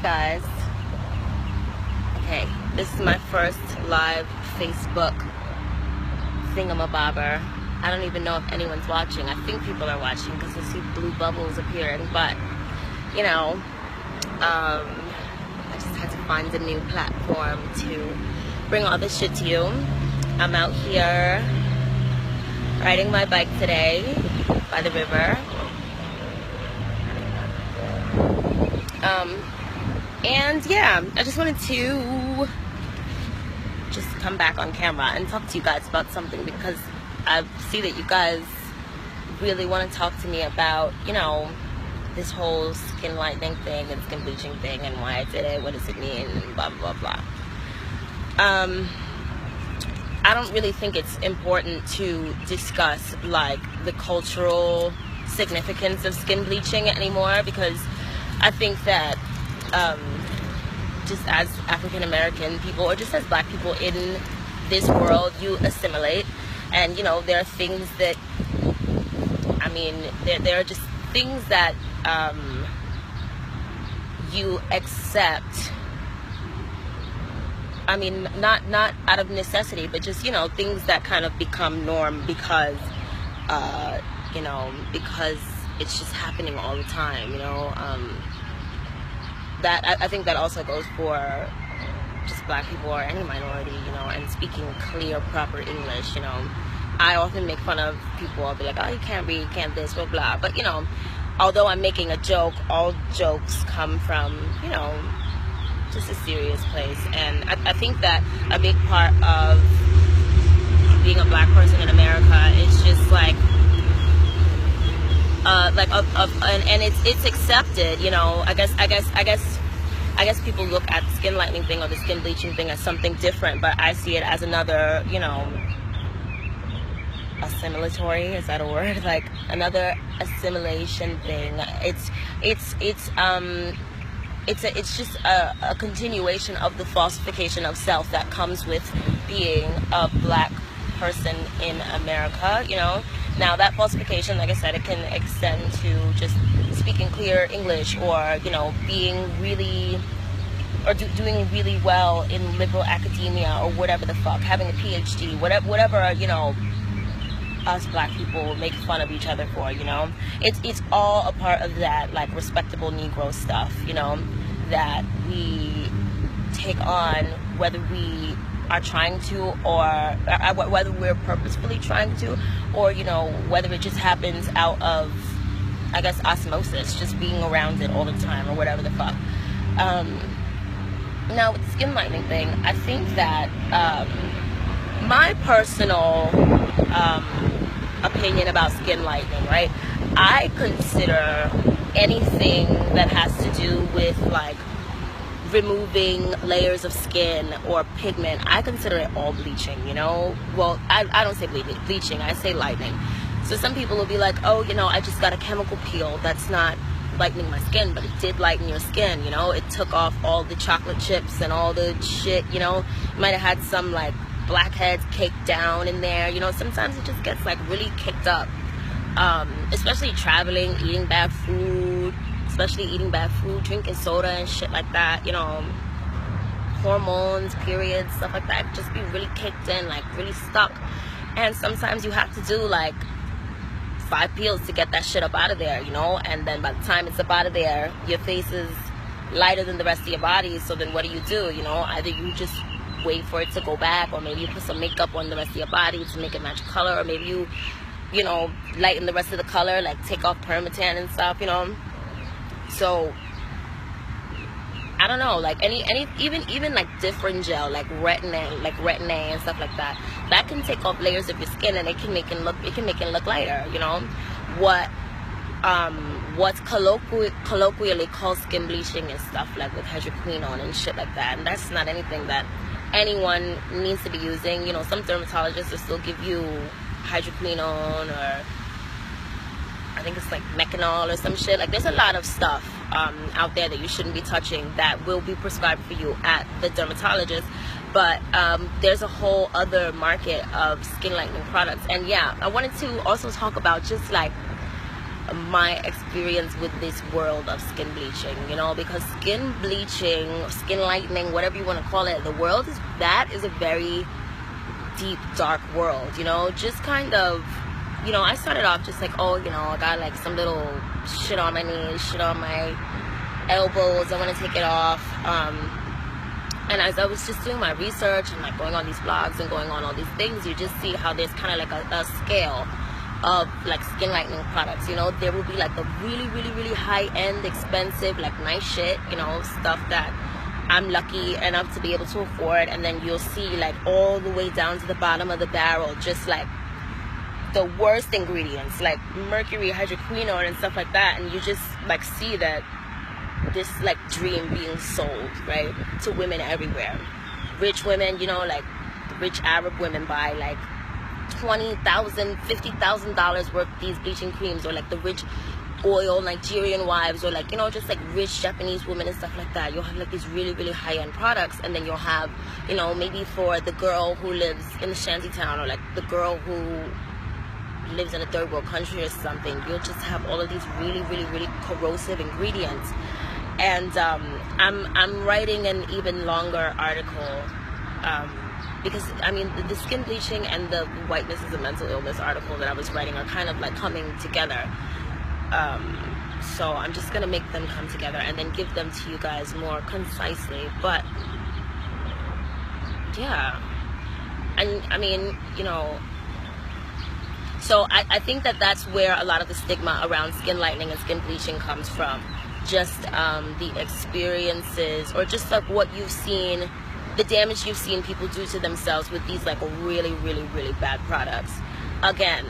guys. Okay, this is my first live Facebook thingamabobber. I don't even know if anyone's watching. I think people are watching because I see blue bubbles appearing, but you know, I just had to find a new platform to bring all this shit to you. I'm out here riding my bike today by the river. And yeah, I just wanted to just come back on camera and talk to you guys about something, because I see that you guys really want to talk to me about, you know, this whole skin lightening thing and skin bleaching thing and why I did it, what does it mean, and blah blah blah. I don't really think it's important to discuss like the cultural significance of skin bleaching anymore, because I think that just as African American people, or just as black people in this world, you assimilate, and you know, there are things that, I mean, there are just things that you accept. I mean, not out of necessity, but just, you know, things that kind of become norm because you know, because it's just happening all the time, you know. That I think that also goes for just black people or any minority, you know, and speaking clear, proper English, you know. I often make fun of people. I'll be like, oh, you can't read, you can't this, blah, blah. But, you know, although I'm making a joke, all jokes come from, you know, just a serious place. And I think that a big part of being a black person in America is just like, and it's accepted, you know. I guess people look at the skin lightening thing or the skin bleaching thing as something different, but I see it as another, you know, assimilatory, is that a word? Like another assimilation thing. It's just a continuation of the falsification of self that comes with being a black person in America, you know. Now that falsification, like I said, it can extend to just speaking clear English, or, you know, being really, or doing really well in liberal academia, or whatever the fuck, having a PhD, whatever, you know, us black people make fun of each other for, you know. It's all a part of that, like, respectable Negro stuff, you know, that we take on, whether we are trying to, or whether we're purposefully trying to, or, you know, whether it just happens out of, I guess, osmosis, just being around it all the time, or whatever the fuck. Now with the skin lightening thing, I think that my personal opinion about skin lightening, right, I consider anything that has to do with like removing layers of skin or pigment, I consider it all bleaching, you know. Well, I don't say bleaching, I say lightening. So some people will be like, oh, you know, I just got a chemical peel, that's not lightening my skin, but it did lighten your skin, you know. It took off all the chocolate chips and all the shit, you know. You might have had some like blackheads caked down in there, you know. Sometimes it just gets like really kicked up, especially traveling, eating bad food, drinking soda and shit like that, you know, hormones, periods, stuff like that, just be really kicked in, like really stuck. And sometimes you have to do like 5 peels to get that shit up out of there, you know. And then by the time it's up out of there, your face is lighter than the rest of your body. So then what do? You know, either you just wait for it to go back, or maybe you put some makeup on the rest of your body to make it match color, or maybe you know, lighten the rest of the color, like take off permatan and stuff, you know. So I don't know, like even like different gel, like retin-A and stuff like that, that can take off layers of your skin, and it can make it look lighter, you know. What's colloquially called skin bleaching and stuff, like with hydroquinone and shit like that, and that's not anything that anyone needs to be using, you know. Some dermatologists will still give you hydroquinone, or I think it's like methanol or some shit. Like, there's a lot of stuff out there that you shouldn't be touching that will be prescribed for you at the dermatologist. But there's a whole other market of skin lightening products. And yeah, I wanted to also talk about just like my experience with this world of skin bleaching, you know, because skin bleaching, skin lightening, whatever you want to call it, that is a very deep, dark world, you know. Just kind of, you know, I started off just like, oh, you know, I got like some little shit on my knees, shit on my elbows, I want to take it off. And as I was just doing my research and like going on these blogs and going on all these things, you just see how there's kind of like a scale of like skin lightening products. You know, there will be like the really, really, really high-end, expensive, like nice shit, you know, stuff that I'm lucky enough to be able to afford. And then you'll see like all the way down to the bottom of the barrel, just like the worst ingredients, like mercury, hydroquinone and stuff like that. And you just like see that this like dream being sold, right, to women everywhere. Rich women, you know, like rich Arab women buy like $20,000, $50,000 worth of these bleaching creams, or like the rich oil Nigerian wives, or like, you know, just like rich Japanese women and stuff like that. You'll have like these really, really high-end products, and then you'll have, you know, maybe for the girl who lives in the shanty town, or like the girl who lives in a third world country or something. You'll just have all of these really, really, really corrosive ingredients. And I'm writing an even longer article, because I mean the skin bleaching and the whiteness is a mental illness article that I was writing are kind of like coming together. So I'm just gonna make them come together and then give them to you guys more concisely. But yeah, and I mean, you know, so I think that that's where a lot of the stigma around skin lightening and skin bleaching comes from. Just the experiences, or just like what you've seen, the damage you've seen people do to themselves with these like really, really, really bad products. Again,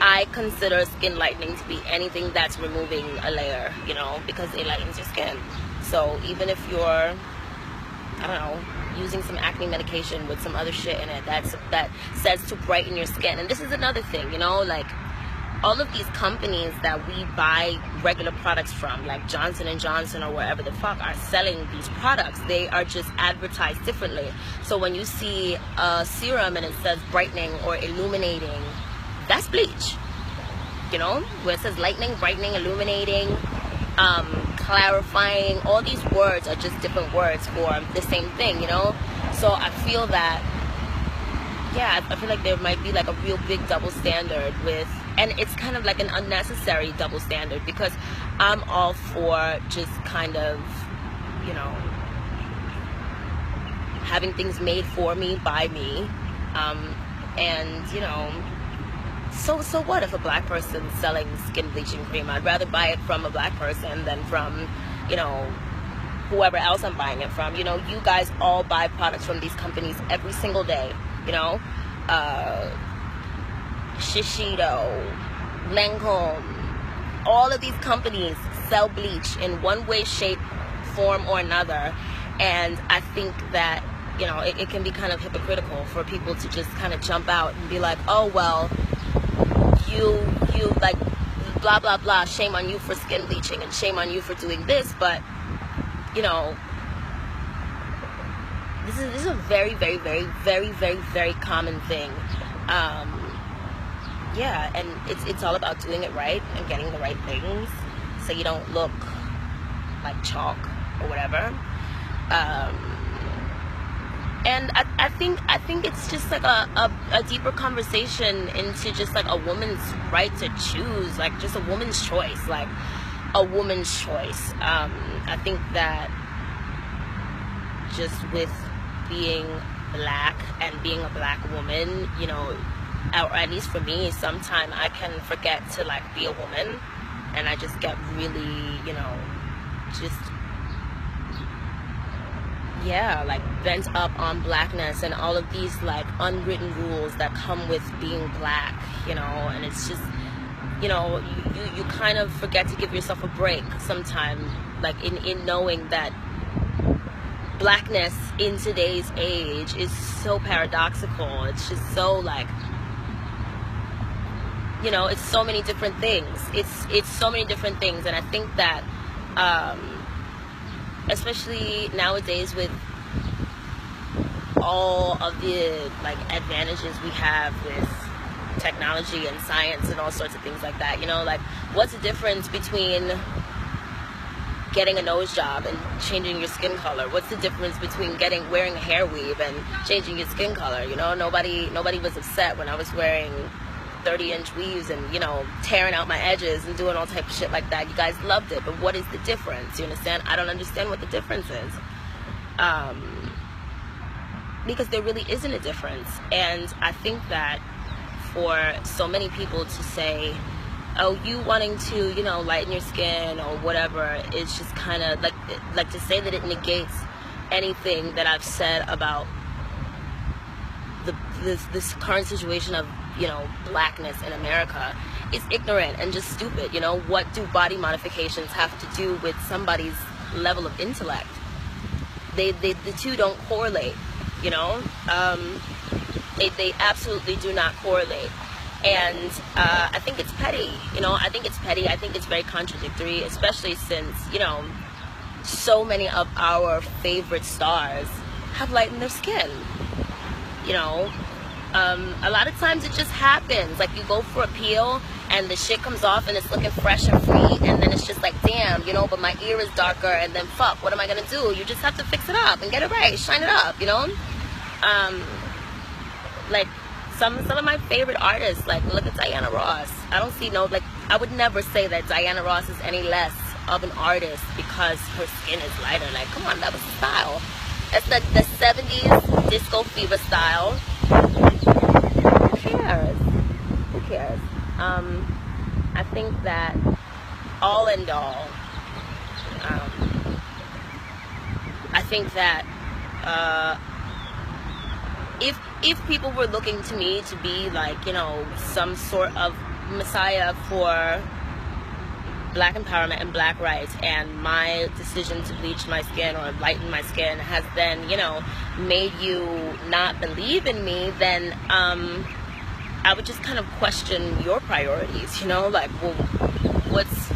I consider skin lightening to be anything that's removing a layer, you know, because it lightens your skin. So even if you're, I don't know, using some acne medication with some other shit in it that says to brighten your skin. And this is another thing, you know, like all of these companies that we buy regular products from, like Johnson & Johnson or wherever the fuck, are selling these products. They are just advertised differently. So when you see a serum and it says brightening or illuminating, that's bleach. You know, where it says lightening, brightening, illuminating, clarifying, all these words are just different words for the same thing, you know? So I feel that, yeah, I feel like there might be like a real big double standard with, and it's kind of like an unnecessary double standard, because I'm all for just kind of, you know, having things made for me, by me, and, you know, so what if a black person's selling skin bleaching cream? I'd rather buy it from a black person than from, you know, whoever else I'm buying it from. You know, you guys all buy products from these companies every single day, you know, Shiseido, Lancome, all of these companies sell bleach in one way, shape, form, or another. And I think that, you know, it can be kind of hypocritical for people to just kind of jump out and be like, oh, well, you like blah, blah, blah, shame on you for skin bleaching and shame on you for doing this. But, you know, this is a very, very, very, very, very, very common thing. Yeah, and it's all about doing it right and getting the right things so you don't look like chalk or whatever. And I think it's just like a deeper conversation into just like a woman's right to choose, like just a woman's choice, like a woman's choice. I think that just with being black and being a black woman, you know, or at least for me, sometimes I can forget to like be a woman, and I just get really, you know, just, yeah, like bent up on blackness and all of these like unwritten rules that come with being black, you know. And it's just, you know, you kind of forget to give yourself a break sometimes, like in knowing that blackness in today's age is so paradoxical. It's just so like, you know, it's so many different things. It's so many different things. And I think that especially nowadays with all of the like advantages we have with technology and science and all sorts of things like that. You know, like, what's the difference between getting a nose job and changing your skin color? What's the difference between wearing a hair weave and changing your skin color? You know, nobody was upset when I was wearing 30-inch weaves and, you know, tearing out my edges and doing all type of shit like that. You guys loved it, but what is the difference? You understand? I don't understand what the difference is. Because there really isn't a difference. And I think that for so many people to say, oh, you wanting to, you know, lighten your skin or whatever, it's just kind of like to say that it negates anything that I've said about this current situation of, you know, blackness in America is ignorant and just stupid. You know, what do body modifications have to do with somebody's level of intellect? The two don't correlate, you know. They absolutely do not correlate. And I think it's petty, you know. I think it's petty. I think it's very contradictory, especially since, you know, so many of our favorite stars have lightened their skin. You know, a lot of times it just happens. Like, you go for a peel and the shit comes off and it's looking fresh and free, and then it's just like, damn, you know, but my ear is darker, and then fuck, what am I gonna do? You just have to fix it up and get it right, shine it up, you know. Like, some of my favorite artists, like, look at Diana Ross. I don't see no, like, I would never say that Diana Ross is any less of an artist because her skin is lighter. Like, come on, that was the style. That's the 70s disco fever style. Who cares? Who cares? I think that all in all, I think that if people were looking to me to be like, you know, some sort of messiah for black empowerment and black rights, and my decision to bleach my skin or lighten my skin has then, you know, made you not believe in me, then I would just kind of question your priorities, you know. Like, well, what's,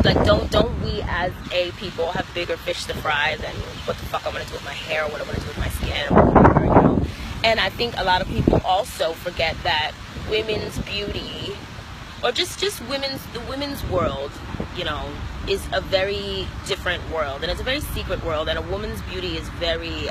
like, don't we as a people have bigger fish to fry than what the fuck I'm gonna do with my hair, or what I'm gonna do with my skin, or whatever, you know. And I think a lot of people also forget that women's beauty, or just the women's world, you know, is a very different world, and it's a very secret world, and a woman's beauty is very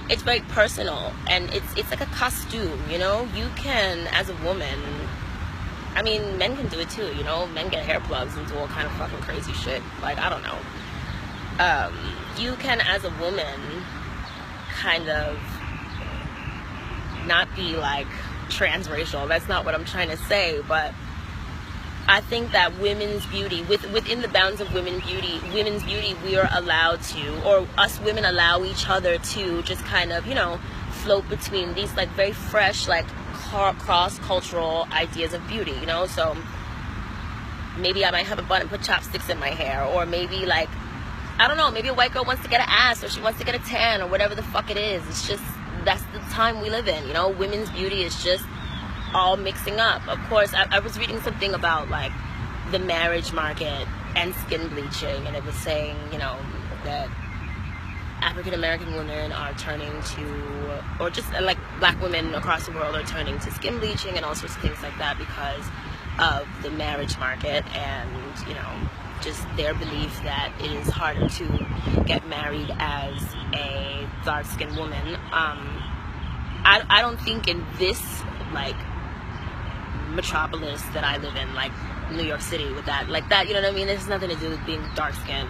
it's very personal, and it's like a costume, you know. You can, as a woman, I mean, men can do it too, you know. Men get hair plugs and do all kind of fucking crazy shit. Like, I don't know. You can, as a woman, kind of not be like transracial. That's not what I'm trying to say, but I think that women's beauty, within the bounds of women's beauty, we are allowed to, or us women allow each other to just kind of, you know, float between these like very fresh, like cross-cultural ideas of beauty, you know. So maybe I might have a bun and put chopsticks in my hair, or maybe, like, I don't know, maybe a white girl wants to get an ass, or she wants to get a tan, or whatever the fuck it is. It's just, that's the time we live in, you know. Women's beauty is just all mixing up. Of course, I was reading something about, like, the marriage market and skin bleaching, and it was saying, you know, that African American women are turning to, or just like black women across the world are turning to skin bleaching and all sorts of things like that because of the marriage market, and, you know, just their belief that it is harder to get married as a dark-skinned woman. I don't think in this, like, metropolis that I live in, like New York City, with that, like that, you know what I mean? It has nothing to do with being dark-skinned,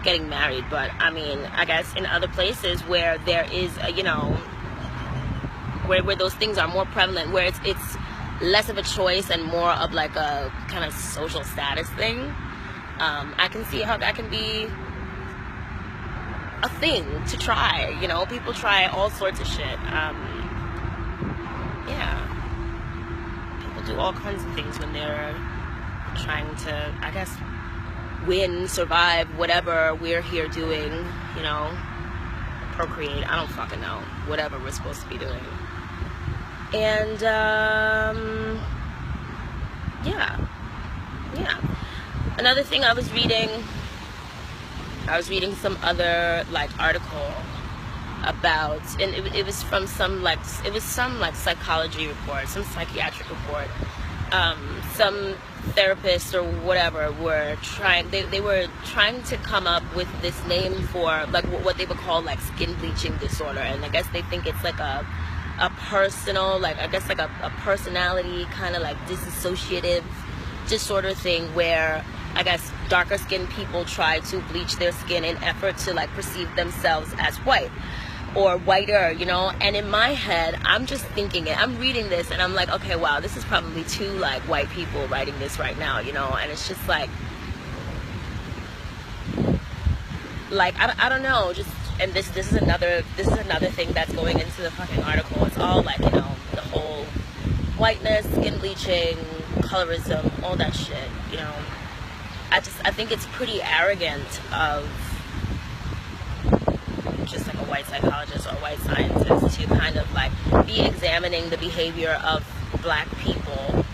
getting married. But I mean, I guess in other places where there is a, you know, where those things are more prevalent, where it's less of a choice and more of like a kind of social status thing, I can see how that can be a thing to try. You know, people try all sorts of shit. Yeah, people do all kinds of things when they're trying to, I guess, win, survive, whatever we're here doing, you know, procreate, I don't fucking know, whatever we're supposed to be doing. And yeah. Another thing I was reading some other, like, article about, and it was from some like psychology report, some psychiatric report. Some therapists or whatever were trying, they were trying to come up with this name for like what they would call like skin bleaching disorder, and I guess they think it's like a personal, like I guess like a personality kind of like dissociative disorder thing, where I guess darker skinned people try to bleach their skin in effort to like perceive themselves as white or whiter, you know. And in my head, I'm just thinking it, I'm reading this and I'm like, okay, wow, this is probably two like white people writing this right now, you know. And it's just like I don't know, just, and this is another thing that's going into the fucking article. It's all like, you know, the whole whiteness, skin bleaching, colorism, all that shit, you know. I think it's pretty arrogant of just like a white psychologist or a white scientist to kind of like be examining the behavior of black people,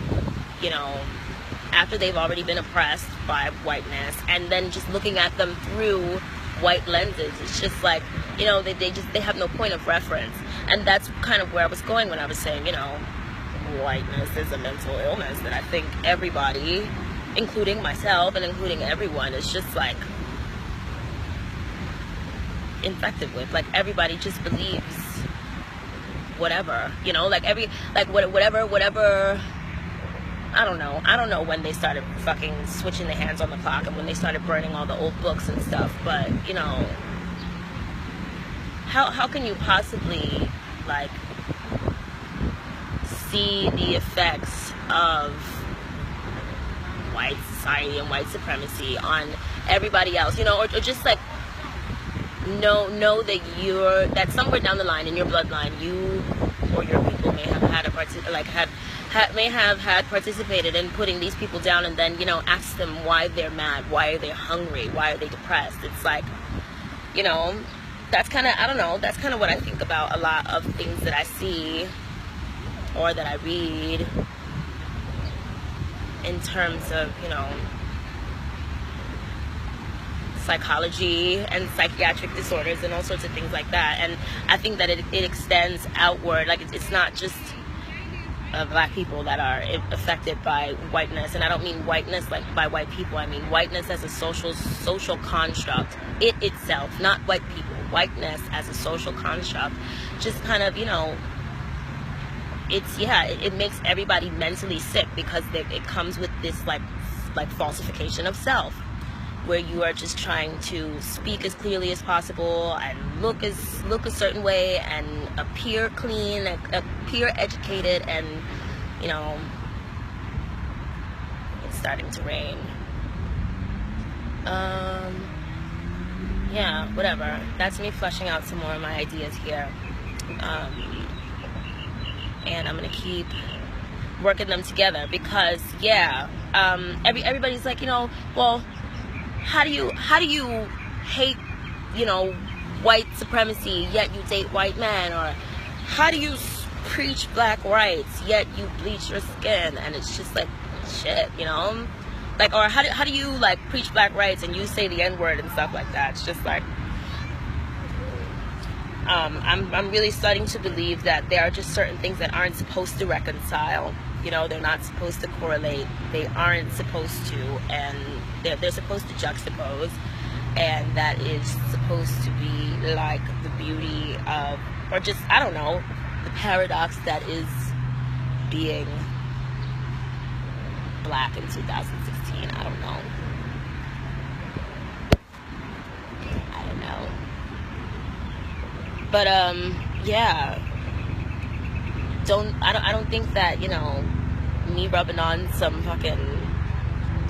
you know, after they've already been oppressed by whiteness, and then just looking at them through white lenses. It's just like, you know, they have no point of reference. And that's kind of where I was going when I was saying, you know, whiteness is a mental illness that I think everybody, including myself and including everyone, is just like infected with. Like everybody just believes whatever, you know, like whatever. I don't know when they started fucking switching the hands on the clock and when they started burning all the old books and stuff, but you know, how can you possibly like see the effects of white society and white supremacy on everybody else, you know, or just like know that somewhere down the line in your bloodline, you or your people may have had participated in putting these people down, and then, you know, ask them why they're mad, why are they hungry, why are they depressed. It's like, you know, that's kind of, I don't know, that's kind of what I think about a lot of things that I see or that I read in terms of, you know, psychology and psychiatric disorders and all sorts of things like that. And I think that it extends outward. Like it's not just black people that are affected by whiteness, and I don't mean whiteness like by white people. I mean whiteness as a social construct. It itself, not white people. Whiteness as a social construct, just kind of, you know, it makes everybody mentally sick, because it comes with this like falsification of self, where you are just trying to speak as clearly as possible and look a certain way and appear clean, appear educated, and, you know, it's starting to rain. Yeah, whatever. That's me fleshing out some more of my ideas here. And I'm gonna keep working them together, because everybody's like, you know, well, how do you hate, you know, white supremacy yet you date white men? Or how do you preach black rights yet you bleach your skin? And it's just like, shit, you know, like, or how do you like preach black rights and you say the N-word and stuff like that? It's just like, I'm really starting to believe that there are just certain things that aren't supposed to reconcile. You know, they're not supposed to correlate. They aren't supposed to, and they're supposed to juxtapose. And that is supposed to be like the beauty of, or just, I don't know, the paradox that is being black in 2016. I don't know. But yeah, I don't think that, you know, me rubbing on some fucking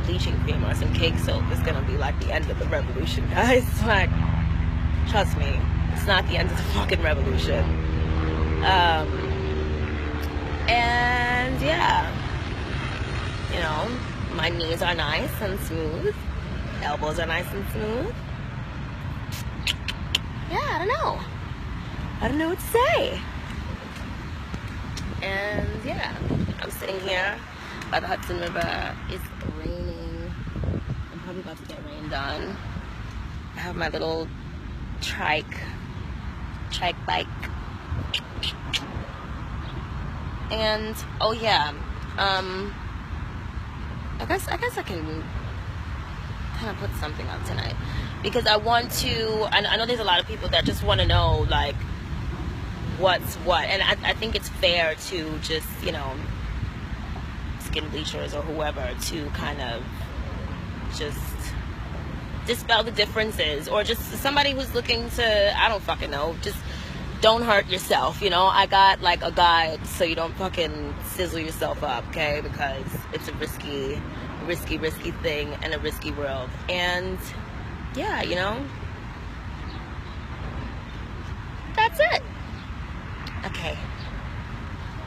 bleaching cream or some cake soap is gonna be like the end of the revolution, guys. Like, trust me, it's not the end of the fucking revolution. And yeah, you know, my knees are nice and smooth, elbows are nice and smooth. Yeah, I don't know what to say. And yeah, I'm sitting here by the Hudson River. It's raining. I'm probably about to get rained on. I have my little trike trike bike. And oh yeah, I guess I can kind of put something up tonight because I want to. I know there's a lot of people that just want to know like what's what, and I think it's fair to just, you know, skin bleachers or whoever to kind of just dispel the differences, or just somebody who's looking to, I don't fucking know, just don't hurt yourself, you know. I got like a guide so you don't fucking sizzle yourself up, okay, because it's a risky thing and a risky world. And yeah, you know, that's it. Okay,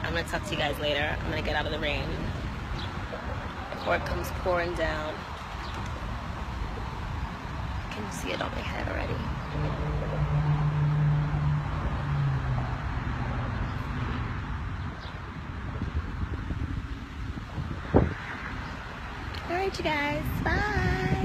I'm gonna talk to you guys later. I'm gonna get out of the rain before it comes pouring down. Can you see it on my head already? Alright, you guys, bye.